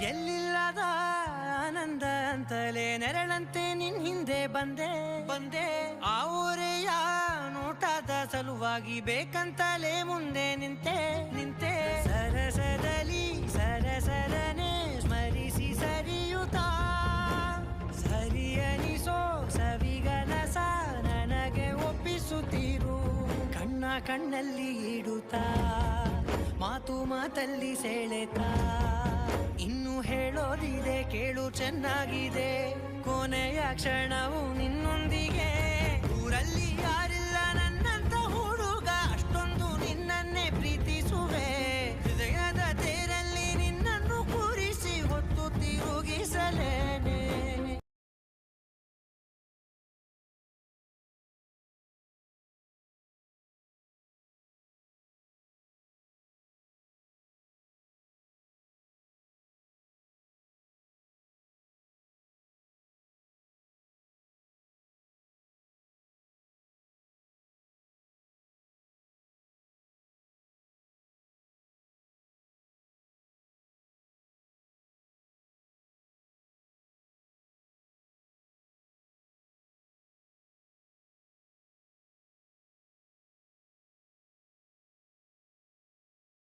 ಎಲ್ಲಿಲ್ಲದ ಆನಂದ ಅಂತಲೇ ನೆರಳಂತೆ ನಿನ್ ಹಿಂದೆ ಬಂದೆ ಆ ಊರೆಯ ನೋಟದ ಸಲುವಾಗಿ ಬೇಕಂತಲೇ ಮುಂದೆ ನಿಂತೆ ಸರಸದಲ್ಲಿ ಸರಸರನೆ ಸ್ಮರಿಸಿ ಸರಿಯುತ್ತಾ ಸರಿಯನಿಸೋ ಸವಿಗನಸ ನನಗೆ ಒಪ್ಪಿಸುತ್ತೀರು ಕಣ್ಣಲ್ಲಿ ಇಡುತ್ತಾ ಮಾತಲ್ಲಿ ಸೆಳೆತಾ ಇನ್ನು ಹೇಳೋದಿದೆ ಕೇಳು ಚೆನ್ನಾಗಿದೆ ಕೊನೆಯ ಕ್ಷಣವು ನಿನ್ನೊಂದಿಗೆ ಊರಲ್ಲಿ